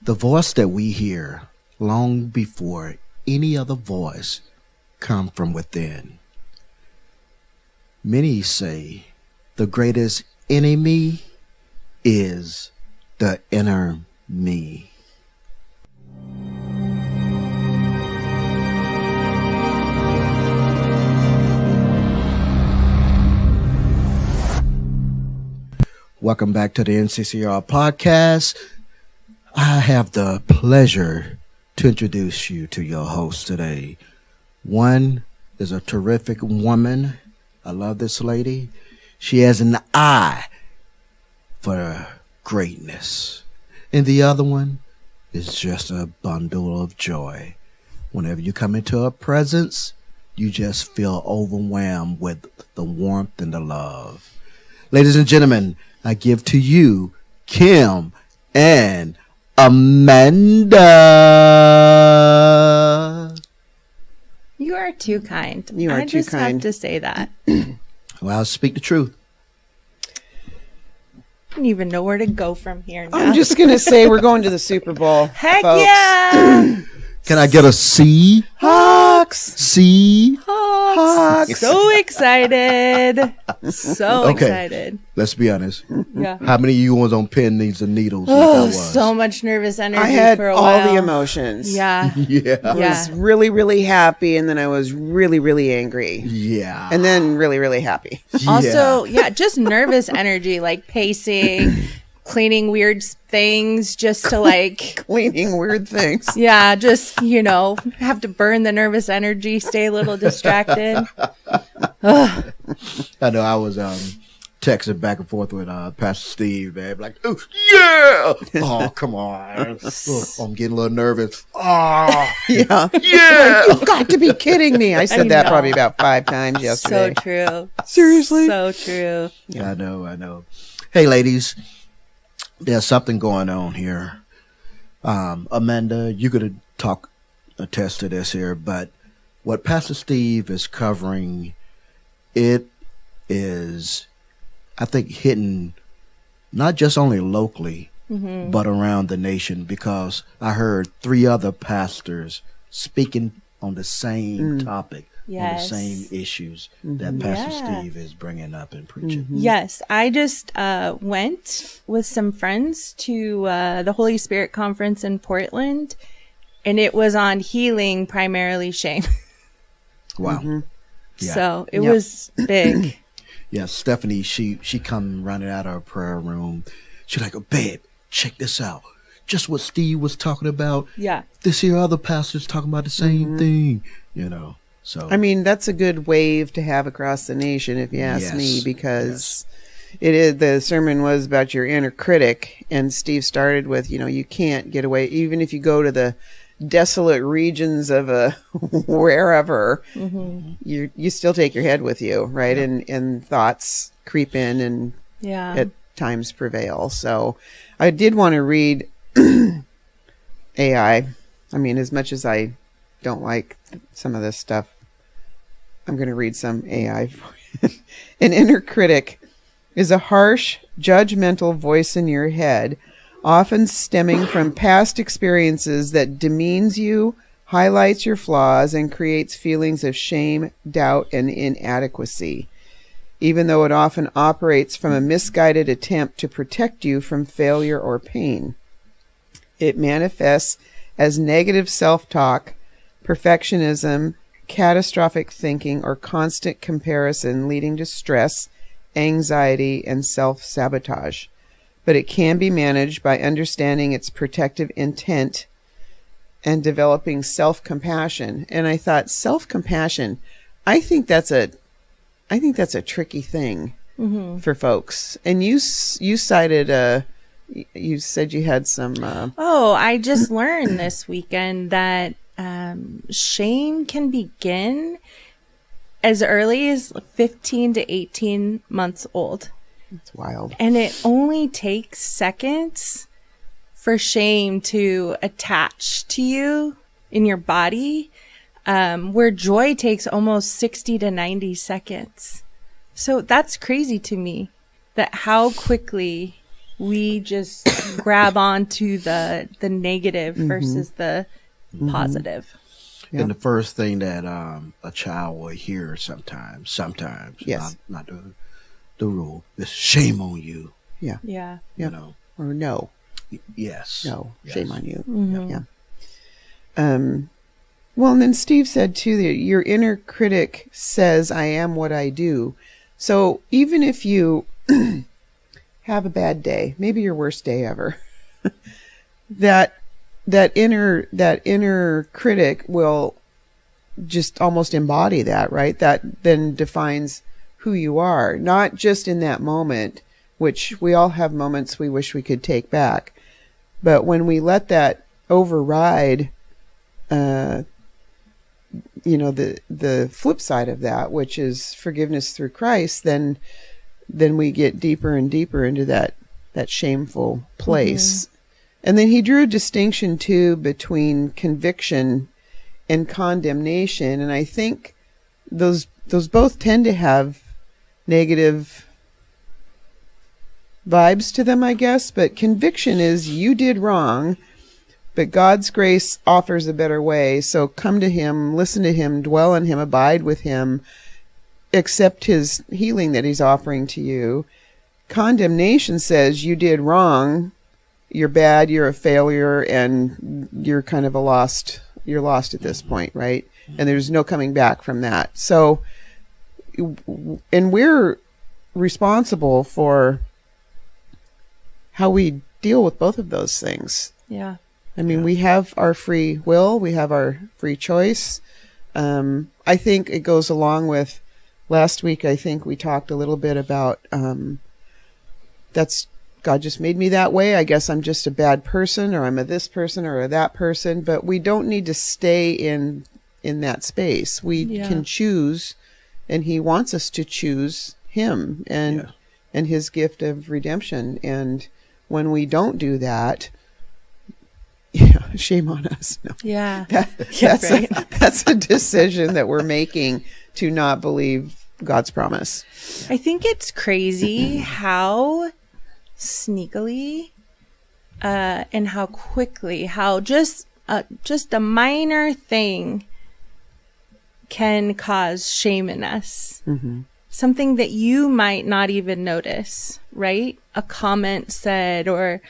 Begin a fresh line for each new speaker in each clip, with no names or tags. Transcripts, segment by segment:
The voice that we hear long before any other voice come from within. Many say the greatest enemy is the inner me. Welcome back to the NCCR Podcast. I have the pleasure to introduce you to your host today. One is a terrific woman. I love this lady. She has an eye for greatness. And the other one is just a bundle of joy. Whenever you come into her presence, you just feel overwhelmed with the warmth and the love. Ladies and gentlemen, I give to you Kim and Amanda.
You are too kind.
You are
I
too
just
kind.
have to say that.
Well, I'll speak the truth.
I don't even know where to go from here now.
I'm just going to say we're going to the Super Bowl.
Heck
folks.
yeah!
Can I get a C?
Hawks.
C?
Hawks.
So excited. So
Okay.
excited.
Let's be honest.
Yeah.
How many of you was on pins and needles? Like I
Oh,
was?
so much nervous energy
I had
for a
all
while.
the emotions.
Yeah.
Yeah.
I
Yeah.
was really, really happy, and then I was really, really angry.
Yeah.
And then really, really happy.
Also, yeah, just nervous energy, like pacing, cleaning weird things just to like,
Cleaning weird things.
yeah, just, have to burn the nervous energy, stay a little distracted. Ugh.
I know I was texting back and forth with Pastor Steve, man. Like, oh, yeah. Oh, come on. Oh, I'm getting a little nervous. Oh,
Yeah.
yeah.
You've got to be kidding me. I said that
know.
probably about 5 times
So
yesterday.
true.
Seriously?
So true.
I know. Hey, ladies, there's something going on here. Amanda, you're going to attest to this here, but what Pastor Steve is covering, it is, I think, hitting not just only locally, but around the nation, because I heard 3 other pastors speaking on the same topic,
Yes.
on the same issues that Pastor
Yeah.
Steve is bringing up and preaching.
Yes, I just went with some friends to the Holy Spirit Conference in Portland, and it was on healing, primarily shame.
Wow. Yeah.
So it
Yep.
was big.
Yeah, Stephanie, she come running out of her prayer room. She's like, oh, babe, check this out. Just what Steve was talking about.
Yeah.
This here other pastor's talking about the same thing, So
I mean, that's a good wave to have across the nation, if you ask
Yes.
me, because it is, the sermon was about your inner critic, and Steve started with, you can't get away, even if you go to the desolate regions of wherever, you still take your head with you, right? And thoughts creep in and
Yeah.
at times prevail. So I did want to read AI. I mean, as much as I don't like some of this stuff, I'm going to read some AI. An inner critic is a harsh, judgmental voice in your head, often stemming from past experiences that demeans you, highlights your flaws, and creates feelings of shame, doubt, and inadequacy. Even though it often operates from a misguided attempt to protect you from failure or pain. It manifests as negative self-talk, perfectionism, catastrophic thinking, or constant comparison, leading to stress, anxiety, and self-sabotage. But it can be managed by understanding its protective intent and developing self-compassion. And I thought, self-compassion, I think that's a tricky thing for folks. And you cited you said you had some
I just learned this weekend that shame can begin as early as 15 to 18 months old.
it's wild.
And it only takes seconds for shame to attach to you in your body, where joy takes almost 60 to 90 seconds. So that's crazy to me, that how quickly we just grab onto the negative versus the positive.
Yeah.
And the first thing that a child will hear sometimes,
Yes.
not the rule, is shame on you.
Yeah.
Yeah.
Yeah.
You know,
Or no.
yes,
No.
yes.
Shame on you.
Mhm.
Yeah. Well, and then Steve said too that your inner critic says, "I am what I do." So even if you have a bad day, maybe your worst day ever, that inner critic will just almost embody that, right? That then defines who you are, not just in that moment, which we all have moments we wish we could take back, but when we let that override, the flip side of that, which is forgiveness through Christ, then we get deeper and deeper into that shameful place. And then he drew a distinction too between conviction and condemnation, and I think those both tend to have negative vibes to them, I guess. But conviction is, you did wrong, but God's grace offers a better way. So come to him, listen to him, dwell in him, abide with him, accept his healing that he's offering to you. Condemnation says you did wrong, you're bad, you're a failure, and you're kind of you're lost at this point, right? And there's no coming back from that. So, and we're responsible for how we deal with both of those things.
Yeah.
I mean, we have our free will, we have our free choice. I think it goes along with last week. I think we talked a little bit about that's God just made me that way. I guess I'm just a bad person, or I'm a this person or a that person. But we don't need to stay in that space. We can choose, and he wants us to choose him and his gift of redemption. And when we don't do that, shame on us. No.
Yeah.
That's a decision that we're making to not believe God's promise.
I think it's crazy how sneakily and how quickly, how just a minor thing can cause shame in us.
Mm-hmm.
Something that you might not even notice, right? A comment said, or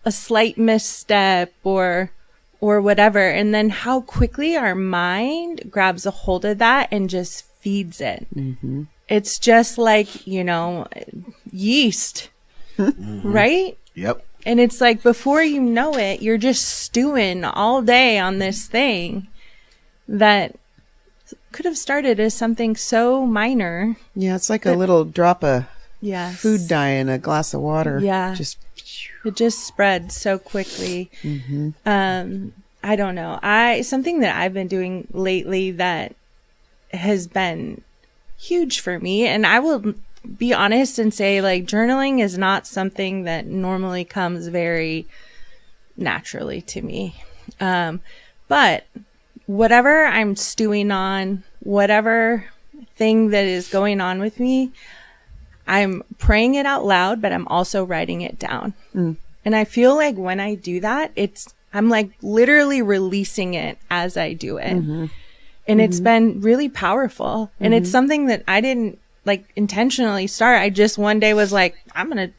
a slight misstep, or whatever. And then how quickly our mind grabs a hold of that and just feeds it. Mm-hmm. It's just like, yeast, right?
Yep.
And it's like, before you know it, you're just stewing all day on this thing that could have started as something so minor.
Yeah, it's like a little drop of
Yes.
food dye in a glass of water.
Yeah.
It
just spread so quickly.
Mm-hmm.
I don't know. Something that I've been doing lately that has been huge for me, and I will be honest and say, like, journaling is not something that normally comes very naturally to me. But whatever I'm stewing on, whatever thing that is going on with me, I'm praying it out loud, but I'm also writing it down. Mm. And I feel like when I do that, I'm like literally releasing it as I do it. Mm-hmm. And it's been really powerful. Mm-hmm. And it's something that I didn't like intentionally start. I just one day was like, I'm doing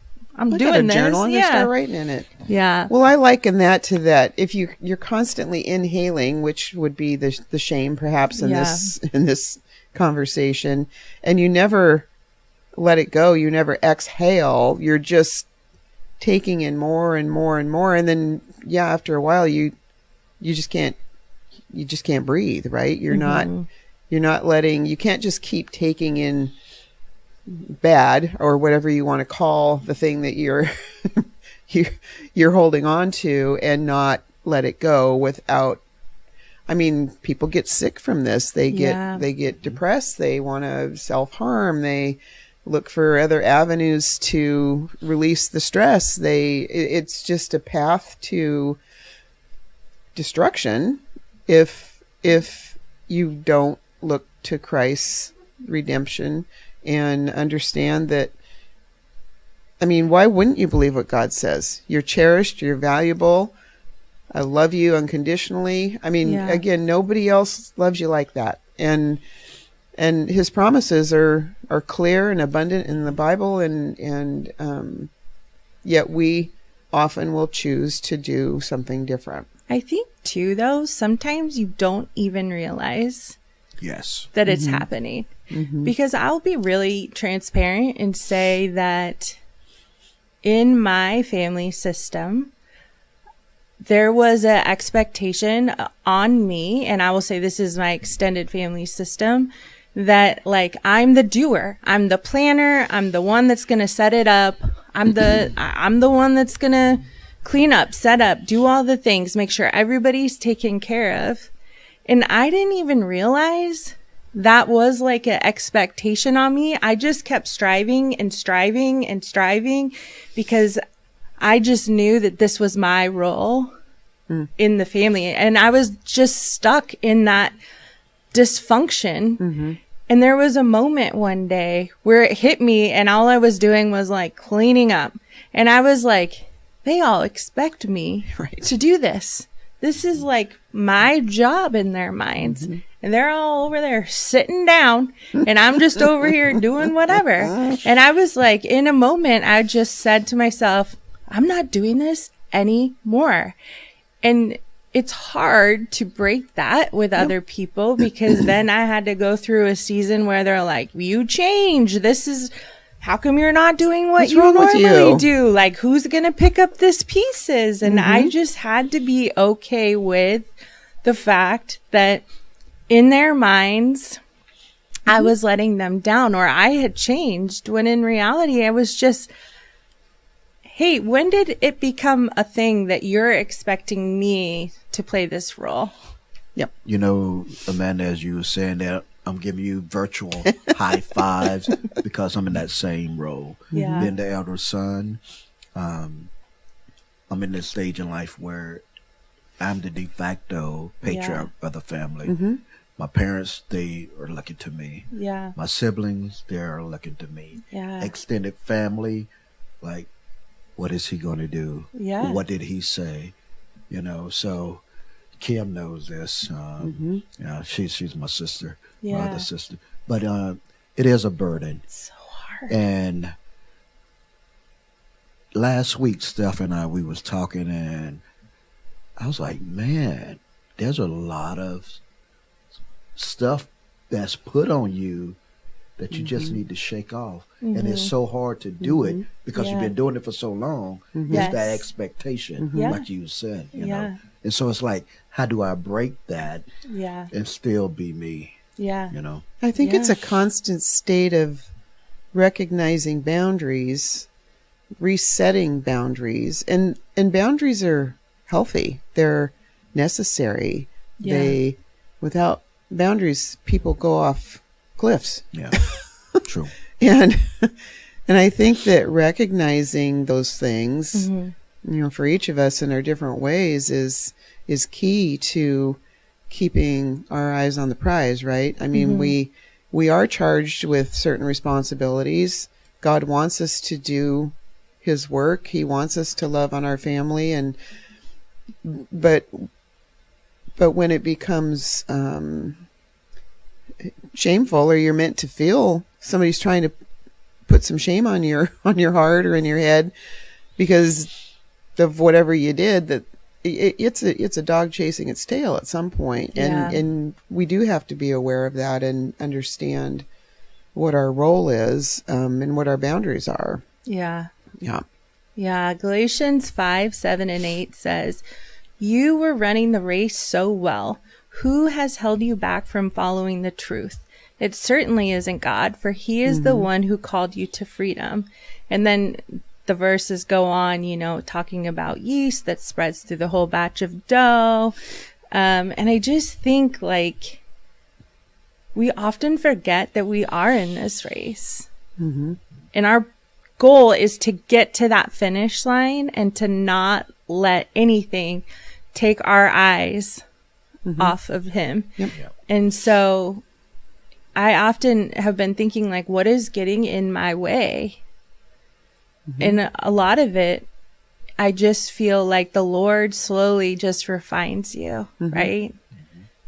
this.
Journal and start writing in it.
Yeah.
Well, I liken that to that. If you're constantly inhaling, which would be the shame perhaps in this conversation, and you never let it go, you never exhale, you're just taking in more and more and more, and then after a while you just can't breathe, right? You're not letting, you can't just keep taking in bad or whatever you want to call the thing that you're holding on to and not let it go without. I mean, people get sick from this. They get depressed. They want to self-harm. They look for other avenues to release the stress. It's just a path to destruction if you don't look to Christ's redemption and understand that I mean, why wouldn't you believe what God says? You're cherished, you're valuable. I love you unconditionally. I mean, again, nobody else loves you like that. And his promises are clear and abundant in the Bible, and yet we often will choose to do something different.
I think too, though, sometimes you don't even realize that it's happening. Because I'll be really transparent and say that in my family system, there was an expectation on me, and I will say this is my extended family system, that like I'm the doer, I'm the planner, I'm the one that's going to set it up, I'm the one that's going to clean up, set up, do all the things, make sure everybody's taken care of. And I didn't even realize that was like an expectation on me. I just kept striving and striving and striving because I just knew that this was my role in the family. And I was just stuck in that dysfunction. And there was a moment one day where it hit me, and all I was doing was like cleaning up. And I was like, they all expect me to do this. This is like my job in their minds. And they're all over there sitting down, and I'm just over here doing whatever. And I was like, in a moment, I just said to myself, I'm not doing this anymore. And it's hard to break that with other people, because then I had to go through a season where they're like, you change. This is, how come you're not doing what you normally do? Like, who's going to pick up this pieces? And I just had to be okay with the fact that in their minds, I was letting them down, or I had changed, when in reality, I was just, hey, when did it become a thing that you're expecting me to play this role?
Yep. You know, Amanda, as you were saying that, I'm giving you virtual high fives because I'm in that same role.
Yeah.
Being the elder son, I'm in this stage in life where I'm the de facto patriarch of the family. My parents, they are looking to me.
Yeah.
My siblings, they're looking to me.
Yeah.
Extended family, like, what is he going to do?
Yeah.
What did he say? You know, so Kim knows this. Yeah, she's my sister, my other sister. But it is a burden.
It's so hard.
And last week, Steph and I, we was talking, and I was like, man, there's a lot of stuff that's put on you that you just need to shake off. And it's so hard to do it because you've been doing it for so long. It's that expectation, like you said, you know. And so it's like, how do I break that and still be me?
Yeah.
You know?
I think it's a constant state of recognizing boundaries, resetting boundaries, and boundaries are healthy. They're necessary. They, without boundaries, people go off cliffs.
Yeah. True.
And I think that recognizing those things, you know, for each of us in our different ways is key to keeping our eyes on the prize, right? I mean, we are charged with certain responsibilities. God wants us to do his work. He wants us to love on our family, and but when it becomes shameful, or you're meant to feel somebody's trying to put some shame on your heart or in your head because of whatever you did, that it's a dog chasing its tail at some point. And we do have to be aware of that and understand what our role is, and what our boundaries are.
Yeah. Galatians 5:7-8 says, "You were running the race so well. Who has held you back from following the truth? It certainly isn't God, for he is the one who called you to freedom." And then the verses go on, you know, talking about yeast that spreads through the whole batch of dough. And I just think, like, we often forget that we are in this race. And our goal is to get to that finish line and to not let anything take our eyes off of him. And so I often have been thinking, like, what is getting in my way And a lot of it, I just feel like the Lord slowly just refines you, right?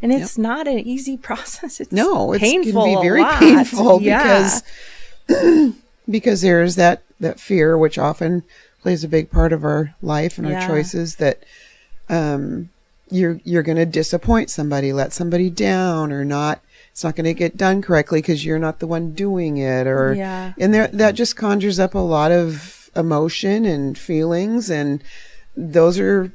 And it's not an easy process. It's
It
painful.
can be very
a lot.
painful
Yeah.
because there's that fear, which often plays a big part of our life and our
Yeah.
choices, that you're going to disappoint somebody, let somebody down, or not. It's not going to get done correctly because you're not the one doing it, and that just conjures up a lot of emotion and feelings, and those are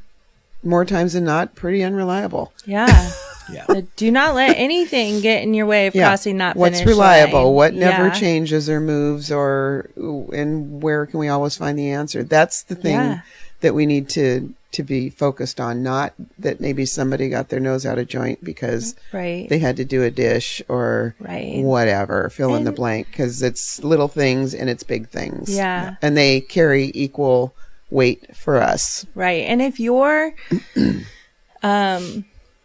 more times than not pretty unreliable.
Yeah.
Yeah.
But do not let anything get in your way of crossing that finish
What's reliable,
line.
what never
Yeah.
changes or moves, and where can we always find the answer? That's the thing that we need to be focused on, not that maybe somebody got their nose out of joint because they had to do a dish or whatever, fill in the blank, because it's little things and it's big things.
Yeah.
And they carry equal weight for us.
Right. And if you're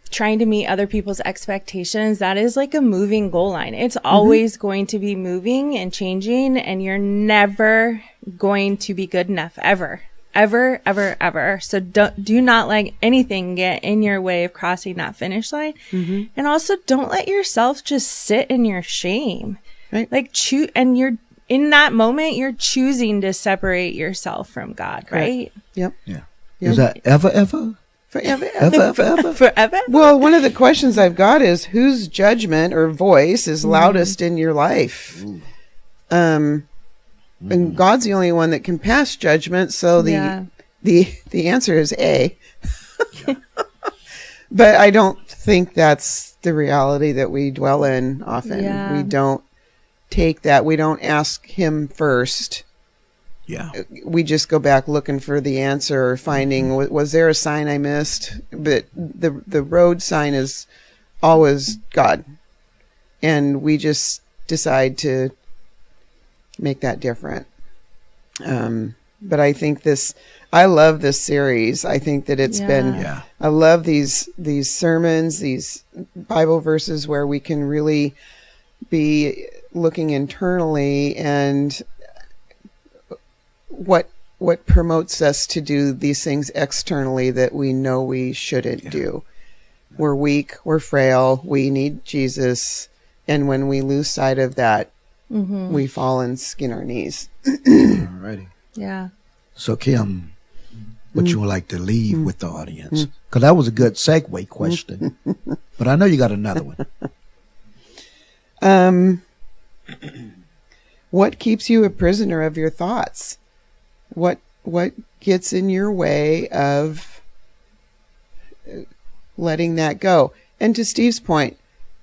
trying to meet other people's expectations, that is like a moving goal line. It's always going to be moving and changing, and you're never going to be good enough ever. Ever, ever, ever. So do not let anything get in your way of crossing that finish line. And also don't let yourself just sit in your shame.
Right.
Like and you're in that moment, you're choosing to separate yourself from God, right?
Yep.
Yeah. Is that ever?
Forever.
Forever?
Well, one of the questions I've got is, whose judgment or voice is loudest in your life? And God's the only one that can pass judgment, so the answer is A. But I don't think that's the reality that we dwell in often.
Yeah.
We don't take that. We don't ask him first.
Yeah.
We just go back looking for the answer, or finding, was there a sign I missed? But the road sign is always God. And we just decide to make that different. But I think I love this series. I think that it's been, I love these sermons, these Bible verses where we can really be looking internally, and what promotes us to do these things externally that we know we shouldn't do. We're weak, we're frail, we need Jesus. And when we lose sight of that, we fall and skin our knees.
Alrighty.
Yeah.
So Kim, what you would like to leave with the audience? Because that was a good segue question. But I know you got another one.
What keeps you a prisoner of your thoughts? What gets in your way of letting that go? And to Steve's point,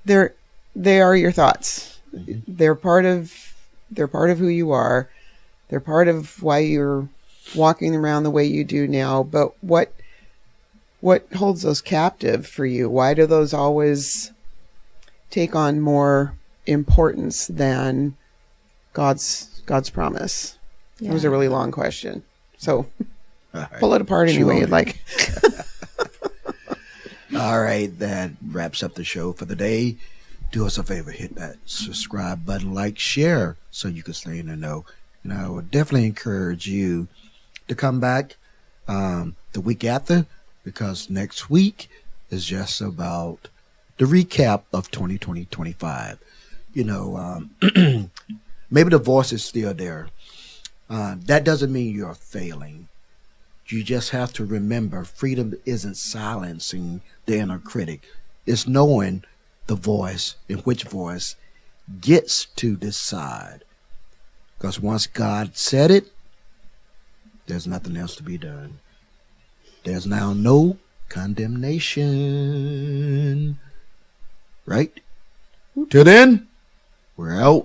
they are your thoughts. They're part of who you are. They're part of why you're walking around the way you do now. But what holds those captive for you? Why do those always take on more importance than God's promise?
Yeah.
It was a really long question. So
Right.
pull it apart any way you'd like.
All right, that wraps up the show for the day. Do us a favor, hit that subscribe button, like, share, so you can stay in the know. And I would definitely encourage you to come back the week after, because next week is just about the recap of 2020-25. You know, maybe the voice is still there. That doesn't mean you're failing. You just have to remember, freedom isn't silencing the inner critic. It's knowing the voice, and which voice gets to decide. Because once God said it, there's nothing else to be done. There's now no condemnation. Right? Till then, we're out.